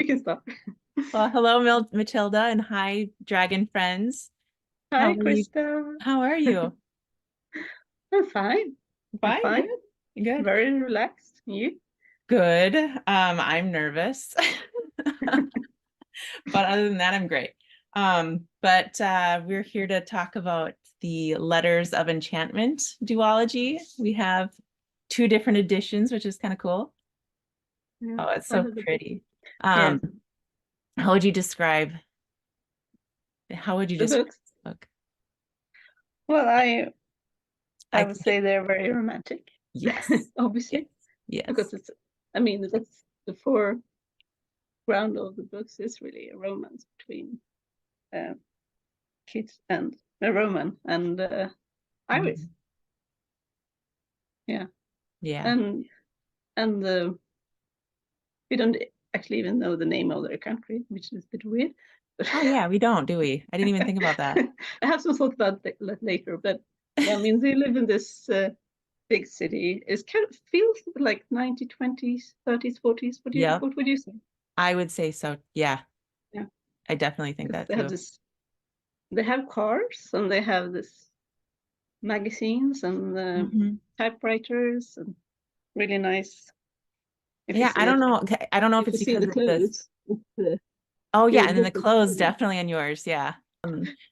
can start. Well, hello, Matilda, and hi, dragon friends. How Hi, are you? Krista. How are you? I'm fine. I'm Fine, fine. good, good, Very relaxed. You? good. I'm nervous, but other than that, I'm great. But we're here to talk about the Letters of Enchantment duology. We have two different editions, which is kind of cool. Yeah. Oh, it's What so are the big? pretty. Yes, Um, how would you describe? How would you the describe books. this book? Well, I I would think say they're very romantic, yes, yes, obviously, yes. because it's. I mean, that's the foreground of the books is really a romance between uh, Kit and Roman and Iris. Mhm. Yeah, Yeah. and and we don't actually even know the name of their country, which is a bit weird. But Oh yeah, we don't, do we? I didn't even think about that. I have some thoughts about that later. But yeah, I mean, they live in this big city. It kind of feels like 1920s, 30s, 40s. Yep. What would you say? I would say so. Yeah, Yeah, I definitely think because that too. they have cars and they have this magazines and Hmm. typewriters and really nice. If you Yeah, I see don't it, know. Okay, I don't know if if it's you see because the of this. clothes, it's Oh yeah, really and then the different. clothes definitely on yours. Yeah.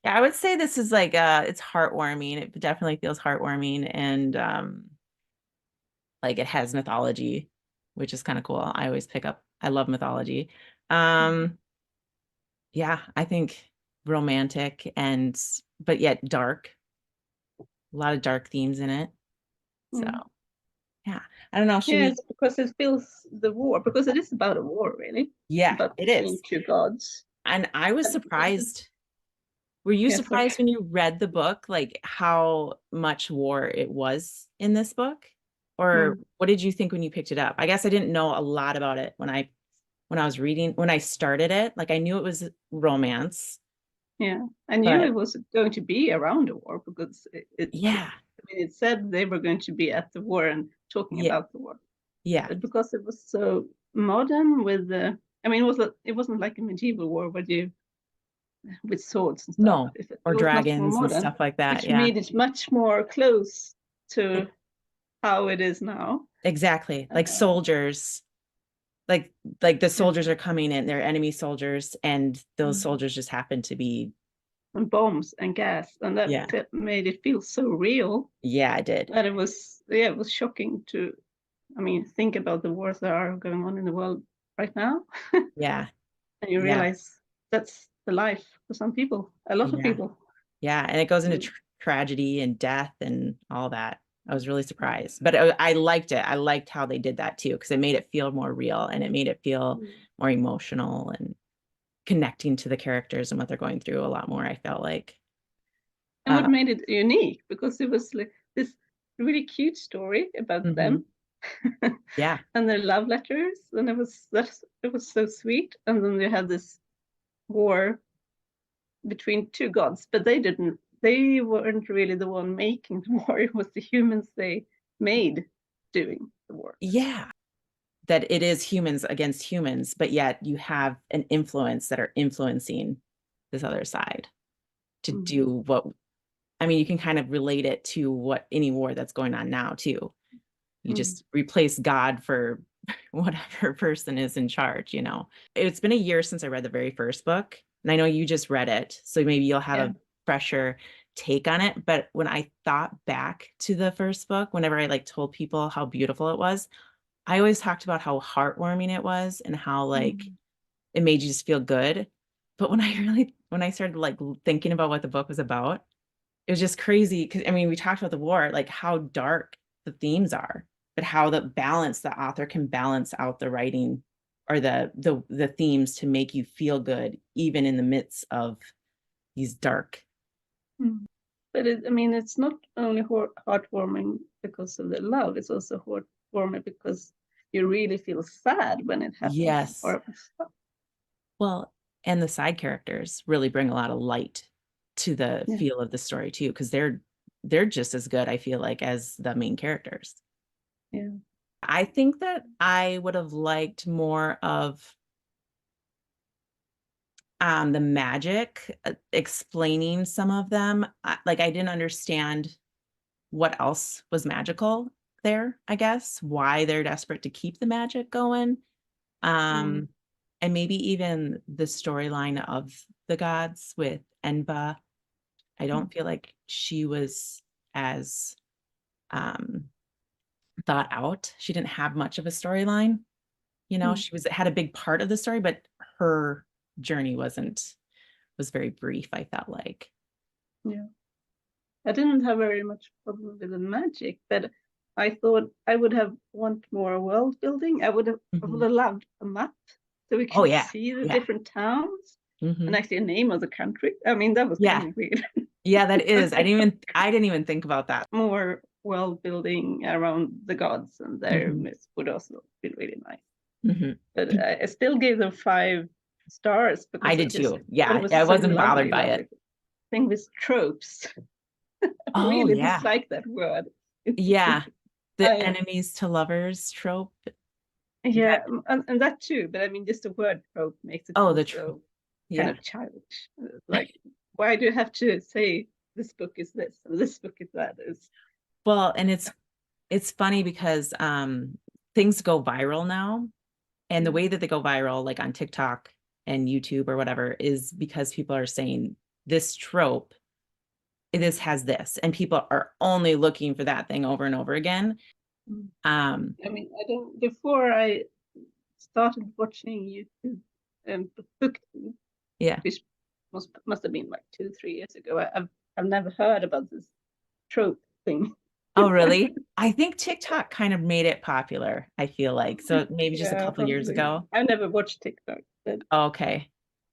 Yeah, I would say this is like it's heartwarming. It definitely feels heartwarming and like it has mythology, which is kind of cool. I always pick up. I love mythology. Um, yeah, I think romantic and but yet dark. A lot of dark themes in it. So Mm. yeah, I don't know. Should we? Yes, because it feels the war, because it is about a war, really, Yeah, about it between is. two gods. And I was And surprised. Were you yeah, sorry. surprised when you read the book, like how much war it was in this book? Or Mm. what did you think when you picked it up? I guess I didn't know a lot about it when I was reading, when I started it. Like I knew it was romance, Yeah, I knew but it was going to be around the war because yeah, I mean, it said they were going to be at the war and talking yeah, about the war, yeah. but because it was so modern with the, I mean, it wasn't like a medieval war where you with swords and stuff. No, It or was much more dragons and modern, stuff like that. which Yeah. made it much more close E- to how it is now. Exactly. Like Uh, soldiers, like the soldiers are coming in, they're enemy soldiers, and those yeah. soldiers just happen to be, And bombs and gas, and that yeah, made it feel so real yeah, I did. that it was shocking to, I mean, think about the wars that are going on in the world right now, Yeah, and you yeah, realize that's the life for some people, a lot of yeah, people. yeah. And it goes into Mm. tragedy and death and all that. I was really surprised, but I liked it. I liked how they did that too, because it made it feel more real and it made it feel Mm. more emotional and connecting to the characters and what they're going through a lot more, I felt like. And what Uh, made it unique because it was like this really cute story about mhm. them Yeah, and their love letters, and it was so sweet. And then they had this war between two gods, but they weren't really the one making the war. It was the humans they made doing the war. yeah. That it is humans against humans, but yet you have an influence that are influencing this other side to Mm. do what, I mean, you can kind of relate it to what any war that's going on now too. You Mm. just replace God for whatever person is in charge, you know. It's been a year since I read the very first book, and I know you just read it, so maybe you'll have Yeah. a fresher take on it. But when I thought back to the first book, whenever I like told people how beautiful it was, I always talked about how heartwarming it was and how like Mm. it made you just feel good. But when I started like thinking about what the book was about, it was just crazy because I mean, we talked about the war, like how dark the themes are, but how the author can balance out the writing or the themes to make you feel good, even in the midst of these dark. Mm. But I mean, it's not only heartwarming because of the love; it's also heartwarming because you really feel sad when it happens. Yes. Or Well, and the side characters really bring a lot of light to the yeah, feel of the story too, because they're just as good, I feel like, as the main characters. yeah. I think that I would have liked more of the magic, explaining some of them. Like I didn't understand what else was magical there, I guess, why they're desperate to keep the magic going. Mm, And maybe even the storyline of the gods with Enba. I mm, don't feel like she was as thought out. She didn't have much of a storyline. mm, She had a big part of the story, but her journey was very brief, I felt like. yeah. I didn't have very much problem with the magic, but I thought I would have want more world building. I would Mhm. have loved a map so we Oh could yeah. see the Yeah. different towns and Hmm. actually a name of the country. I mean, that was Yeah. kind of weird. Yeah, that is. I didn't even think about that. More world building around the gods and their Hmm. myths would also be really nice. Hmm. But I still gave them 5 stars I because did it's too. thought it Yeah, was I so wasn't bothered lovely, by lovely. it. Thing with tropes. I Oh really yeah. dislike that word. Yeah. The I enemies to lovers trope. Yeah, That and that too. But I mean, just the word trope makes it oh, feel the trope. so kind Yeah. of childish. Like, why do you have to say this book is this and this book is that? Is Well, and it's funny because things go viral now. And the way that they go viral, like on TikTok and YouTube or whatever, is because people are saying this trope, this has this, and people are only looking for that thing over and over again. Mm. Um, I mean, I don't. Before I started watching YouTube book, yeah. which must have been like 2, 3 years ago. I've never heard about this trope thing. Oh, really? I think TikTok kind of made it popular, I feel like. So maybe just a Yeah, couple years probably. ago. I never watched TikTok, Okay. but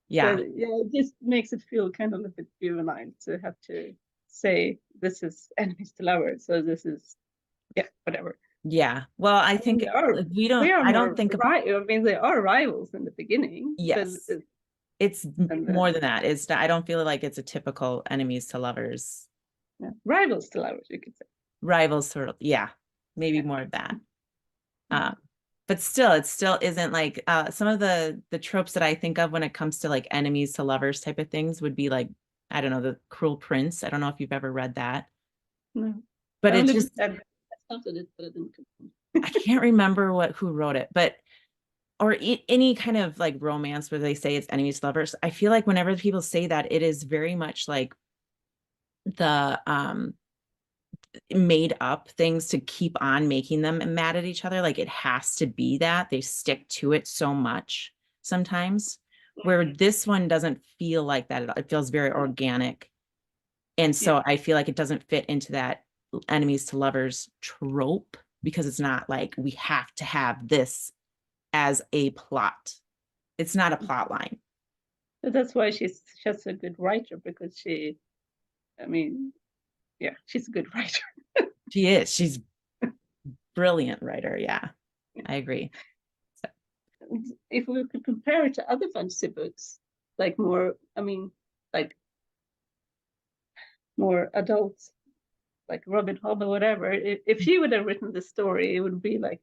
Yeah. yeah, it just makes it feel kind of a little bit juvenile to have to say this is enemies to lovers, so this is yeah, whatever. Yeah. Well, I I mean, think they are I don't more think of, right. I mean, they are rivals in the beginning, but yes, it's and more than that. I don't feel like it's a typical enemies to lovers, yeah, rivals to lovers, you could say. rivals sort of, yeah, maybe Yeah. more of that. Mm. Um, but still, it still isn't like some of the tropes that I think of when it comes to like enemies to lovers type of things would be like, I don't know, the Cruel Prince. I don't know if you've ever read that, No, but I it only just, I started it, but I didn't continue. I can't remember who wrote it, but or any kind of like romance where they say it's enemies to lovers. I feel like whenever people say that, it is very much like the made up things to keep on making them mad at each other. Like it has to be that they stick to it so much sometimes, where this one doesn't feel like that at all. It feels very organic. And Yeah, so I feel like it doesn't fit into that enemies to lovers trope because it's not like we have to have this as a plot. It's not a plot line. but that's why she's just a good writer because I mean, yeah, she's a good writer. She is. She's brilliant writer. Yeah, I agree. So, If we could compare it to other fantasy books, like more, I mean, like more adults, like Robin Hood or whatever, if she would have written this story, it would be like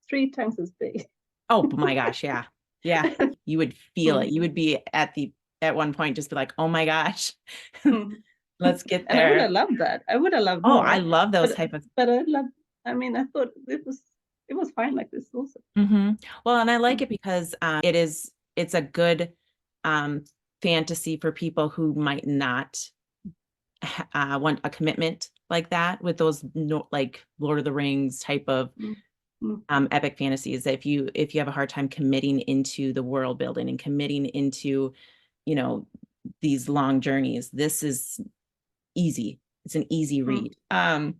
3 times as big. oh my gosh, yeah. Yeah. You would feel it. Mm, You would be at one point just be like, "Oh my gosh. mm. Let's get And I would have there." loved that. I would have loved Oh, I more, love those but type of I love. I mean, I thought it was fine like this also. Well, and I like Mm, it because it's a good um fantasy for people who might not want a commitment like that with those no, like Lord of the Rings type of mm, mm, epic fantasies. If you have a hard time committing into the world building and committing into, you know, these long journeys, this is easy. It's an easy mm. read.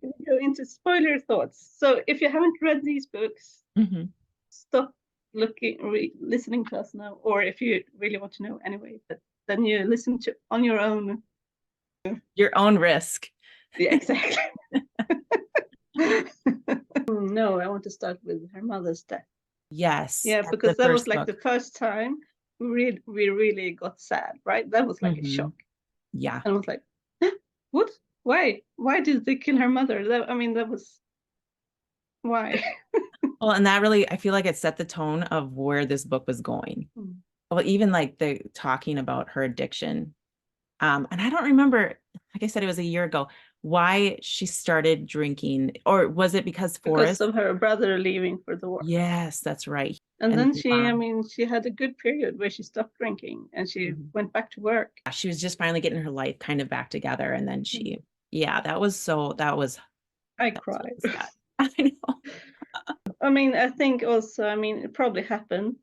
We go into spoiler thoughts. So if you haven't read these books, Mhm. stop listening to us now, or if you really want to know anyway, but then you listen to on your own. Your own risk. Yeah, exactly. No, I want to start with her mother's death. Yes, Yeah, that's the because that was first like book. the first time we really got sad, right? That was like a Mhm. shock. Yeah. And I was like, "Huh? What? Why? Why did they kill her mother? I mean, that was why." Well, and that really, I feel like it set the tone of where this book was going. well, even like the talking about her addiction. And I don't remember, like I said, it was a year ago, why she started drinking, or was it because because Forrest? of her brother leaving for the war. Yes, that's right. And And then the she, I mom. mean, she had a good period where she stopped drinking and she Mhm. went back to work. She was just finally getting her life kind of back together, and then yeah, that was I so cried. sad. I know. I mean, I think also, I mean, it probably happened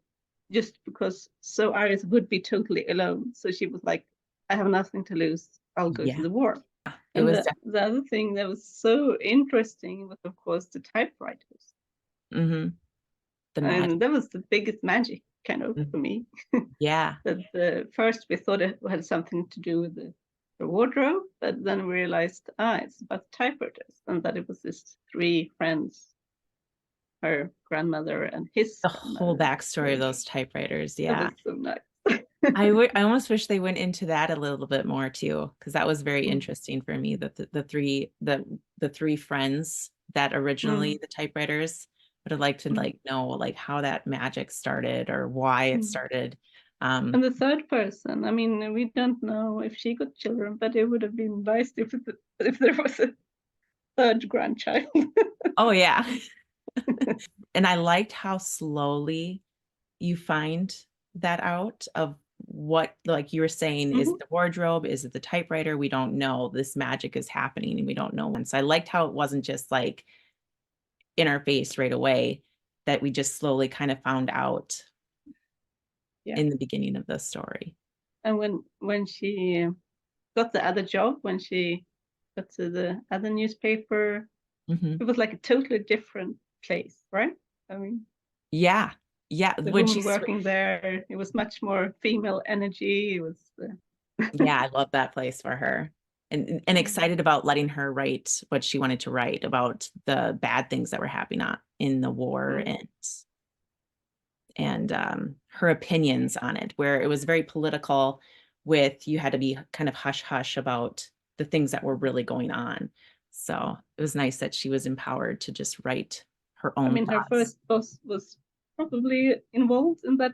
just because so Iris would be totally alone. So she was like, I have nothing to lose. I'll go to Yeah, the war. it And was the other thing that was so interesting was, of course, the typewriters. definitely the magic. And that was the biggest magic, kind of, Mhm. for me. Yeah. That first we thought it had something to do with the wardrobe, but then we realized, it's about typewriters, and that it was these three friends, her grandmother and his The whole grandmother. backstory of So those typewriters, that yeah. was so nice. I almost wish they went into that a little bit more too, because that was very Mm, interesting for me, that the three friends that originally mm, the typewriters would have liked to, mm, like, know, like, how that magic started or why it mm. started. And the third person, I mean, we don't know if she got children, but it would have been nice if there was a third grandchild. Oh, yeah. And I liked how slowly you find that out of what, like you were saying, is it Mhm. the wardrobe? Is it the typewriter? We don't know. This magic is happening and we don't know when. So I liked how it wasn't just like in our face right away, that we just slowly kind of found out Yeah. in the beginning of the story. And when she got the other job, when she got to the other newspaper, Mhm. it was like a totally different place, right? I mean, Yeah. Yeah, the when woman she swi working there, it was much more female energy. It was, yeah, I love that place for her. And excited about letting her write what she wanted to write about the bad things that were happening in the war, mm, and her opinions on it, where it was very political, with you had to be kind of hush hush about the things that were really going on. So it was nice that she was empowered to just write her I own mean, her thoughts. first boss was probably involved in that.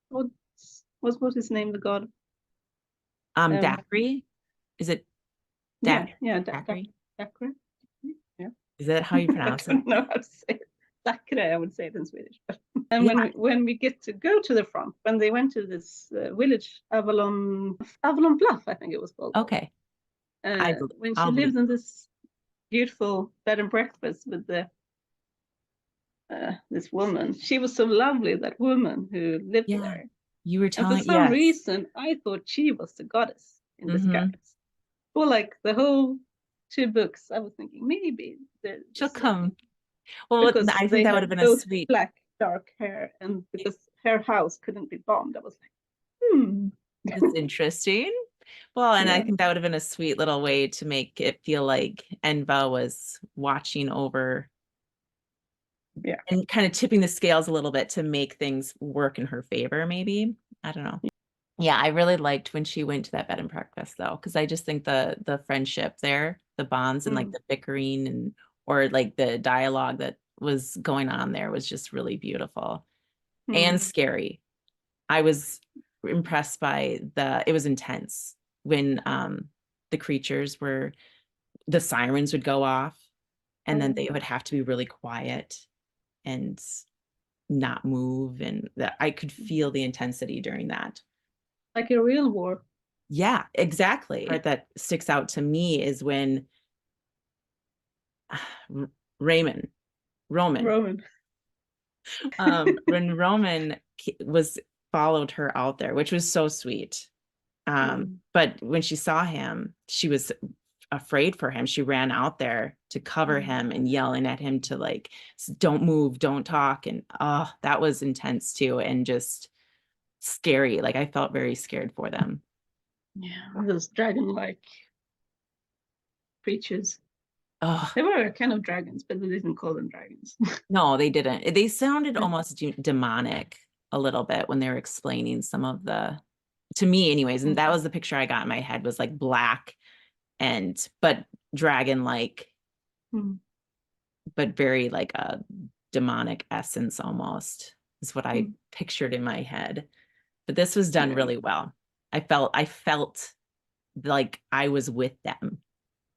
What what his name? The god. Um, Daiquiri, is it yeah, Dac yeah, Daiquiri? Dacre. Yeah, Is that how you I pronounce it? don't know how to say it. Dacre, I would say it in Swedish. And Yeah. when we get to go to the front, when they went to this village, Avalon Bluff, I think it was called. Okay. When she I'll believe. lived in this beautiful bed and breakfast with this woman, she was so lovely. That woman who lived Yeah. there, You were and for telling, some yes. reason, I thought she was the goddess in Mhm. disguise. For like the whole two books, I was thinking maybe they're the She'll same come. Well, because I think they that would have had been a both sweet. black dark hair, and because her house couldn't be bombed, I was like, hmm, That's interesting. Well, and I yeah, think that would have been a sweet little way to make it feel like Enva was watching over yeah. and kind of tipping the scales a little bit to make things work in her favor, maybe. I don't know. Yeah, I really liked when she went to that bed and breakfast though, because I just think the friendship there, the bonds and like Mm, the bickering and or like the dialogue that was going on there was just really beautiful and mm, scary. I was impressed by it was intense when the creatures were the sirens would go off, and then oh, they would have to be really quiet and not move, and that I could feel the intensity during that. like a real war. Yeah, exactly. Part that sticks out to me is when R- Raymond Roman Roman. when Roman was followed her out there, which was so sweet. Mm, But when she saw him, she was afraid for him. She ran out there to cover mm, him and yelling at him to like, don't move, don't talk. And oh, that was intense too. And just scary. Like I felt very scared for them. yeah, those dragon-like creatures. Oh, They were kind of dragons, but we didn't call them dragons. no, they didn't. They sounded almost demonic a little bit when they were explaining some of to me anyways. And that was the picture I got in my head, was like black but dragon like, Mm, but very like a demonic essence almost is what I mm. pictured in my head. but this was done Yeah. really well. I felt like I was with them.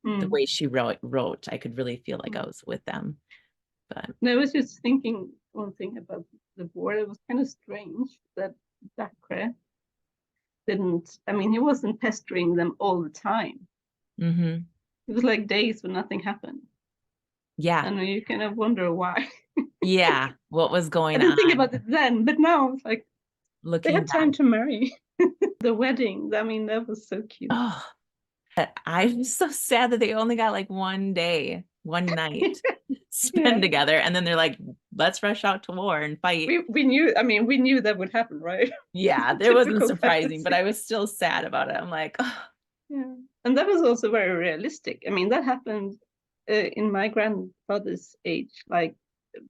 The way she wrote, I could really feel like I was with them. But no, I was just thinking one thing about the war. It was kind of strange that Dacre didn't. I mean, he wasn't pestering them all the time. mm-hmm. It was like days when nothing happened, Yeah, and you kind of wonder why. yeah, what was I going didn't think on? about it then, but now it's like they Looking had back, time to marry. The wedding, I mean, that was so cute. oh, I was so sad that they only got like one day, one night spend Yeah, together, and then they're like, let's rush out to war and fight. we knew. I mean, we knew that would happen, right? Yeah, there wasn't Typical surprising, but fantasy. I was still sad about it. I'm like, oh, Yeah, and that was also very realistic. I mean, that happened in my grandfather's age. Like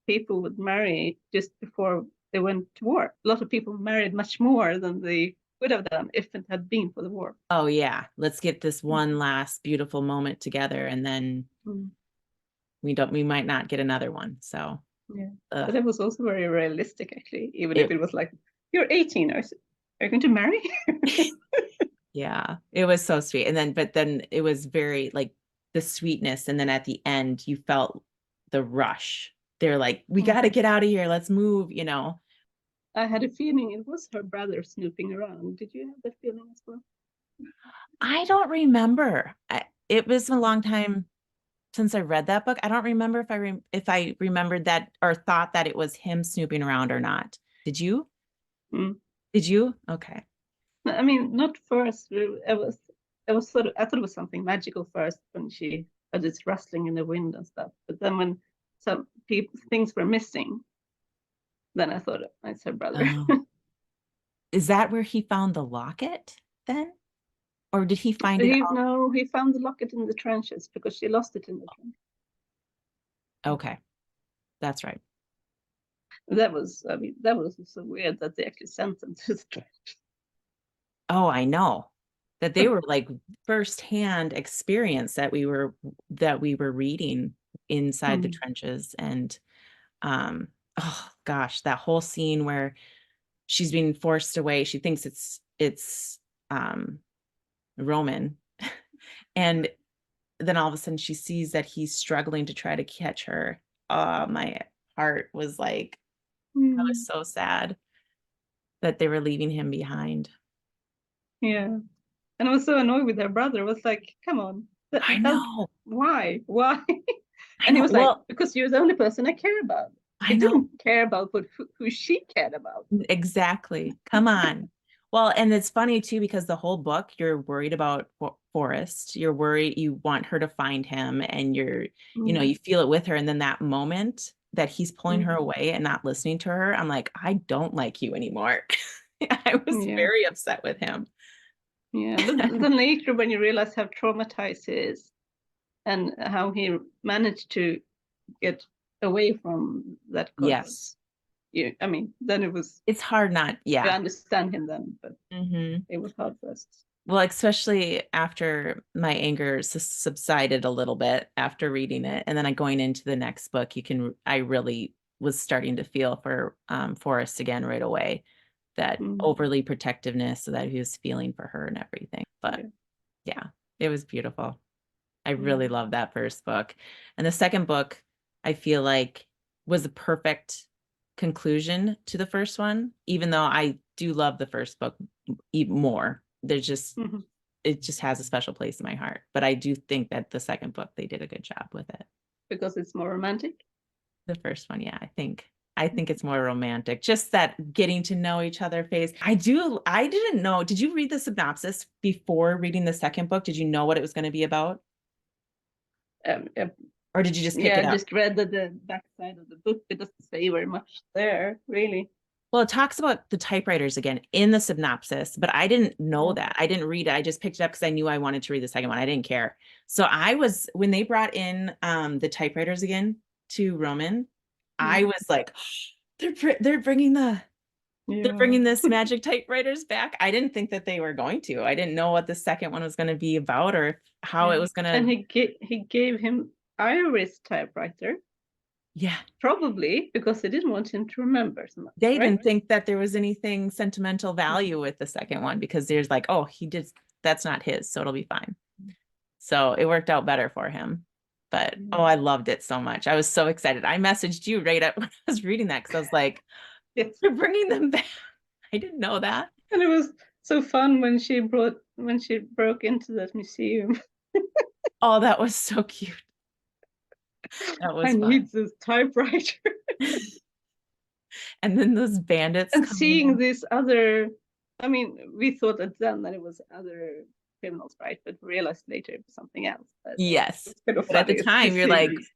people would marry just before they went to war. A lot of people married much more than they would have done if it had been for the war. oh yeah, let's get this one last beautiful moment together, and then we might not get another one. So Yeah, but it was also very realistic, actually. Even if it, it was like, you're 18, are you going to marry? yeah, it was so sweet. And then, but then it was very like the sweetness, and then at the end, you felt the rush. They're like, we got to get out of here. Let's move. I had a feeling it was her brother snooping around. Did you have that feeling as well? I don't remember. It was a long time since I read that book. I don't remember if I remembered that or thought that it was him snooping around or not. Did you? Mm. Did you? Okay. I mean, not first. It was sort of. I thought it was something magical first when she had this rustling in the wind and stuff. But then when some things were missing, then I thought it's her brother. Oh. Is that where he found the locket then? Or did he find it out? No, he found the locket in the trenches because she lost it in the trenches. Okay. That's right. That was, I mean, that was so weird that they actually sent them to the trenches. Oh, I know that they were like firsthand experience that we were reading inside the trenches. And oh gosh, that whole scene where she's being forced away. She thinks it's Roman. And then all of a sudden she sees that he's struggling to try to catch her. Oh, my heart was like, I was so sad that they were leaving him behind. Yeah. And I was so annoyed with her brother. I was like, come on, I help. know. Why? I And he know. was like, Well, because you're the only person I care about. He I know. didn't care about who she cared about. Exactly. Come on. Well, and it's funny too, because the whole book, you're worried about Forrest. You're worried, you want her to find him, and you feel it with her. And then that moment that he's pulling her away and not listening to her, I'm like, I don't like you anymore. I was Yeah. very upset with him. Yeah. But then later, when you realize how traumatized he is and how he managed to get away from that Yes. goddess, I mean, then It's hard not, you yeah. understand him then, but Mm-hmm. it was hard for us. Well, especially after my anger subsided a little bit after reading it. And then going into the next book, I really was starting to feel for Forrest again right away, that overly protectiveness that he was feeling for her and everything. But yeah, it was beautiful. I really love that first book. And the second book, I feel like was the perfect conclusion to the first one, even though I do love the first book even more. There's just it just has a special place in my heart. But I do think that the second book, they did a good job with it. Because it's more romantic. The first one, yeah, I think it's more romantic. Just that getting to know each other phase. I didn't know. Did you read the synopsis before reading the second book? Did you know what it was going to be about? Or did you just pick it I up? just read the back side of the book. It doesn't say very much there, really. Well, it talks about the typewriters again in the synopsis, but I didn't know that. I didn't read it. I just picked it up because I knew I wanted to read the second one. I didn't care. So when they brought in the typewriters again to Roman, I was like, they're bringing this magic typewriters back. I didn't think that they were going to. I didn't know what the second one was going to be about, or how it was going to. And he gave him Iris typewriter, Yeah. Probably because they didn't want him to remember so much, They right? didn't think that there was anything sentimental value with the second one because there's like, oh, he did, that's not his, so it'll be fine. So it worked out better for him. But oh, I loved it so much. I was so excited. I messaged you right up when I was reading that because I was like, Yes. you're bringing them back. I didn't know that. And it was so fun when she broke into that museum. Oh, that was so cute. That I was fun. need this typewriter. And then those bandits And coming seeing in. this other, I mean, we thought at then that it was other criminals, right? But we realized later it was something else. But Yes. it's kind of But at the funny to time, you're see like, these.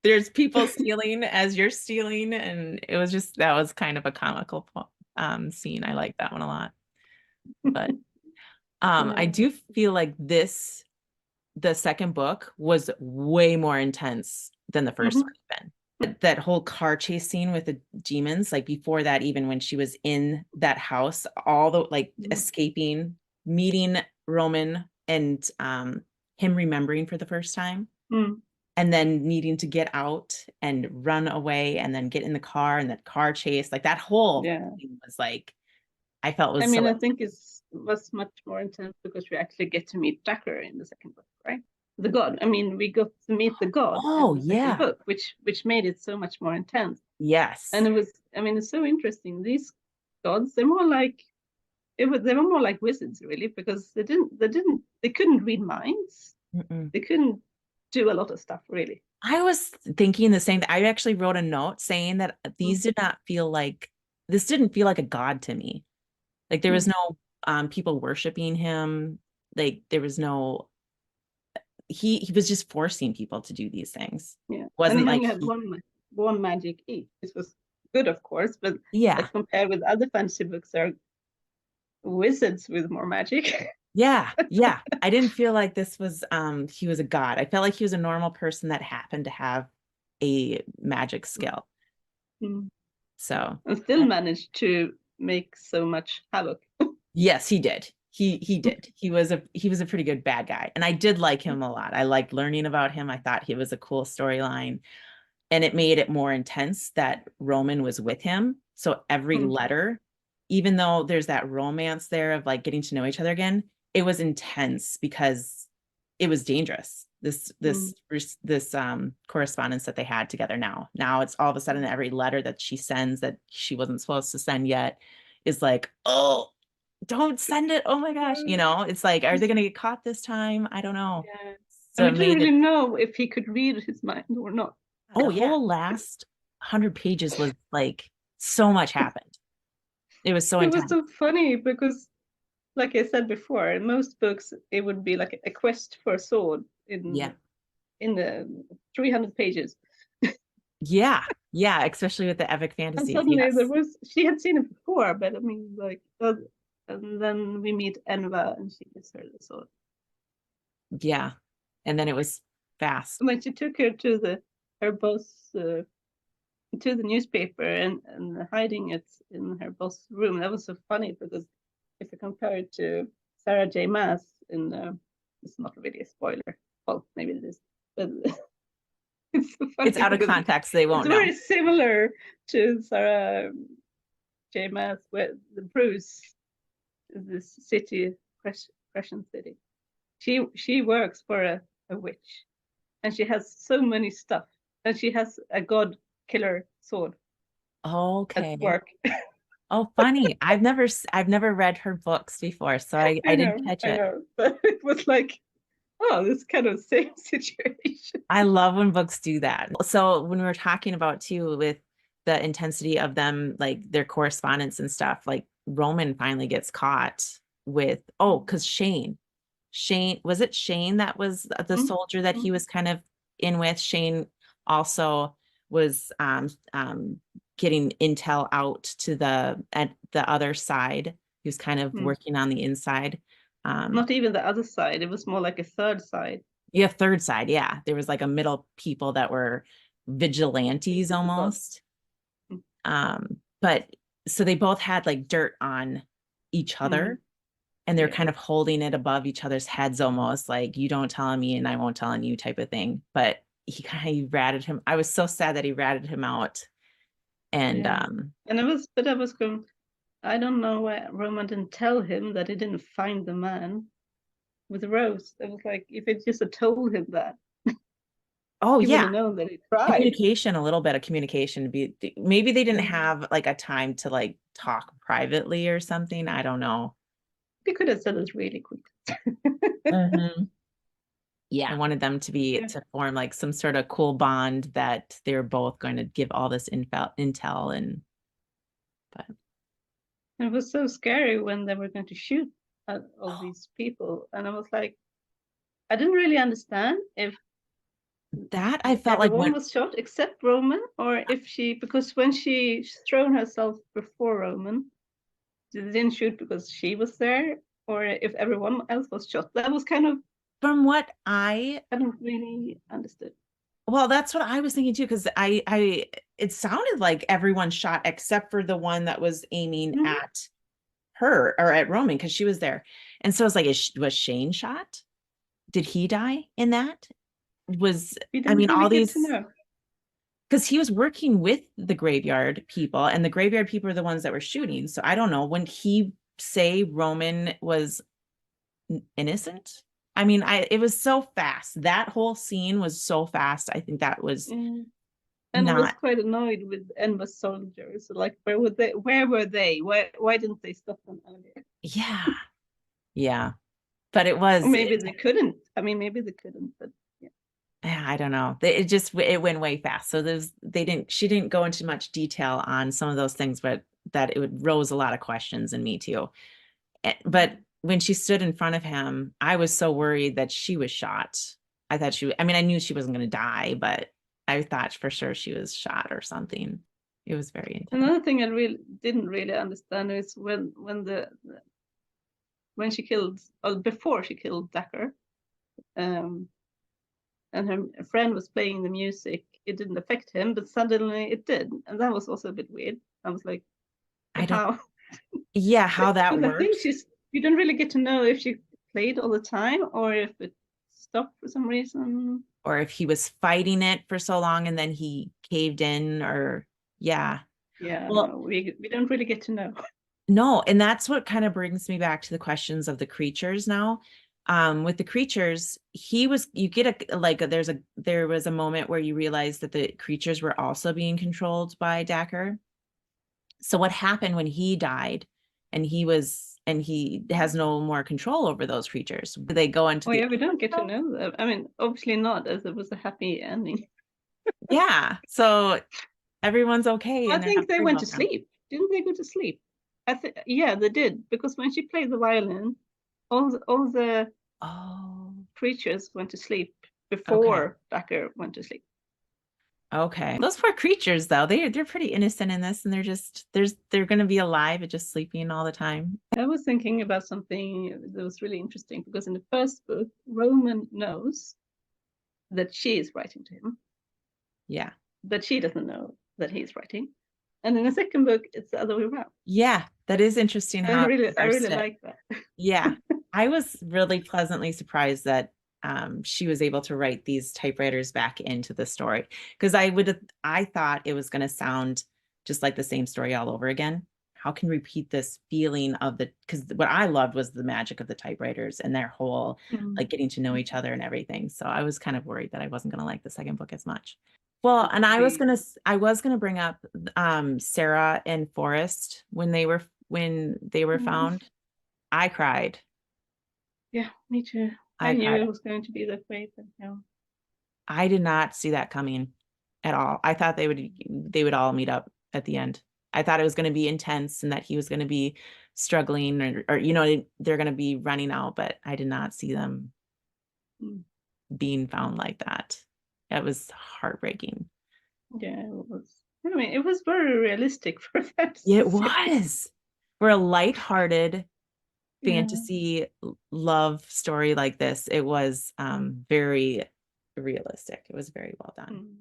there's people stealing as you're stealing. And it was just, that was kind of a comical scene. I like that one a lot. But I Yeah. do feel like the second book was way more intense than the first one been. That whole car chase scene with the demons, like before that, even when she was in that house, all the like escaping, meeting Roman and him remembering for the first time, and then needing to get out and run away and then get in the car and that car chase, like that whole Yeah. thing was like, I felt was I mean, so I think it was much more intense because we actually get to meet Tucker in the second book, right? The god. I mean, we got to meet the god in oh the second yeah, book, which made it so much more intense. And yes, it was, I mean, it's so interesting. These gods, they're more like they were more like wizards, really, because they couldn't read minds. mm-mm. They couldn't do a lot of stuff, really. I was thinking the same thing. I actually wrote a note saying that these did not feel like, this didn't feel like a god to me. Like there was no people worshiping him. Like there was no, he was just forcing people to do these things. Yeah, and Wasn't he like only had he, one magic each. This was good, of course, but yeah, like compared with other fantasy books, there are wizards with more magic. yeah, yeah. I didn't feel like this was he was a god. I felt like he was a normal person that happened to have a magic skill. So And still managed to make so much havoc. yes, he did. He did. He was a pretty good bad guy. And I did like him a lot. I liked learning about him. I thought he was a cool storyline. And it made it more intense that Roman was with him. So every letter, even though there's that romance there of like getting to know each other again, it was intense because it was dangerous. This correspondence that they had together now. Now it's all of a sudden every letter that she sends that she wasn't supposed to send yet is like, oh, don't send it. Oh my gosh. You know, it's like, are they gonna get caught this time? I don't know. Yeah. And So we it didn't made really it, know if he could read his mind or not. oh, the whole last 100 pages was like so much happened. It was so It was intense. so funny because, like I said before, in most books it would be like a quest for a sword Yeah. in the 300 pages. Yeah. Yeah. Especially with the epic And fantasies. suddenly there Yes. was, she had seen it before, but I mean, like, and then we meet Enva and she gives her the sword. Yeah. And then it was fast. When she took her to her boss, to the newspaper and hiding it in her boss' room, that was so funny because if you compare it to Sarah J. Maas in, it's not really a spoiler. Well, maybe it is, but it's so funny It's out of because context. They it's won't know. very similar to Sarah J. Maas, where the Bruce, this city, Crescent City. She works for a witch, and she has so many stuff, and she has a god killer sword at Okay. work. Oh, funny. I've never read her books before, so I didn't catch I it. know, but it was like, oh, this kind of same situation. I love when books do that. So when we were talking about too with the intensity of them, like their correspondence and stuff, like Roman finally gets caught with, oh, because Shane, was it Shane that was the soldier that he was kind of in with? Shane also was getting intel out to at the other side. He was kind of working on the inside. Not even the other side. It was more like a third side. Yeah, third side. Yeah. There was like a middle people that were vigilantes almost. But so they both had like dirt on each other and they're kind of holding it above each other's heads almost like you don't tell me and I won't tell on you type of thing. But he ratted him. I was so sad that he ratted him out. And Yeah. And I was going, I don't know why Roman didn't tell him that he didn't find the man with the rose. It was like, if it just had told him that, oh he would yeah, have known that he tried. communication, a little bit of communication to be, maybe they didn't Mm. have like a time to like talk privately or something. I don't know. He could have said it really quick. Mhm. Yeah, I wanted them Yeah. to form like some sort of cool bond that they're both going to give all this intel and but It was so scary when they were going to shoot at all these people. And I was like, I didn't really understand if that I felt like everyone when was shot except Roman, or if she, because when she thrown herself before Roman, she didn't shoot because she was there, or if everyone else was shot. That was from what I don't really understood. well, that's what I was thinking too, because it sounded like everyone shot except for the one that was aiming Mhm. at her or at Roman because she was there. And so I was like, was Shane shot? Did he die in that? We I didn't mean, really all get to these, know. because he was working with the graveyard people, and the graveyard people are the ones that were shooting. So I don't know, when he say Roman was innocent. I mean, it was so fast. That whole scene was so fast. I think that was Yeah. And I was not, quite annoyed with Enva's soldiers. Like, where were they? Where were they? Why didn't they stop them earlier? yeah, yeah. But Or maybe they couldn't. I mean, maybe they couldn't, but yeah. I don't know. It just, it went way fast. So she didn't go into much detail on some of those things, but that it would rose a lot of questions in me too. But when she stood in front of him, I was so worried that she was shot. I mean, I knew she wasn't going to die, but I thought for sure she was shot or something. It was very intense. Another thing I really didn't really understand is when she killed, or before she killed Decker, um, and her friend was playing the music. It didn't affect him, but suddenly it did, and that was also a bit weird. I was like, I don't, how? yeah, how that Because I think works, you don't really get to know if she played all the time or if it stopped for some reason. or if he was fighting it for so long and then he caved in, or yeah. Yeah, Well, no, we don't really get to know. no, and that's what kind of brings me back to the questions of the creatures now. With the creatures, you get there was a moment where you realize that the creatures were also being controlled by Dacker. So what happened when he died and he has no more control over those creatures? Do they go into Oh the yeah, we don't get to know that. I mean, obviously not, as it was a happy ending. yeah, so everyone's okay I and they're not think they worried went to about them. sleep. Didn't they go to sleep? I think yeah, they did, because when she played the violin, all the Oh, creatures went to sleep okay. before Dacker went to sleep. Okay. Those poor creatures though, they're pretty innocent in this, and they're gonna be alive and just sleeping all the time. I was thinking about something that was really interesting, because in the first book, Roman knows that she is writing to him, Yeah. but she doesn't know that he's writing. And in the second book, it's the other way around. Yeah, that is interesting And how it I reversed really it. like that. Yeah. I was really pleasantly surprised that she was able to write these typewriters back into the story, because I thought it was going to sound just like the same story all over again. How can repeat this feeling of because what I loved was the magic of the typewriters and their whole like getting to know each other and everything. So I was kind of worried that I wasn't going to like the second book as much. Well, and I was gonna bring up Sarah and Forrest when they were found. I cried. Yeah, me too. I I knew cried. it was going to be that way, but no. I did not see that coming at all. I thought they would all meet up at the end. I thought it was going to be intense and that he was going to be struggling or they're going to be running out, but I did not see them Mm. being found like that. That was heartbreaking. Yeah, it was. I mean, it was very realistic for that It series. was. For a lighthearted Yeah. fantasy love story like this, it was very realistic. It was very well done. Mm.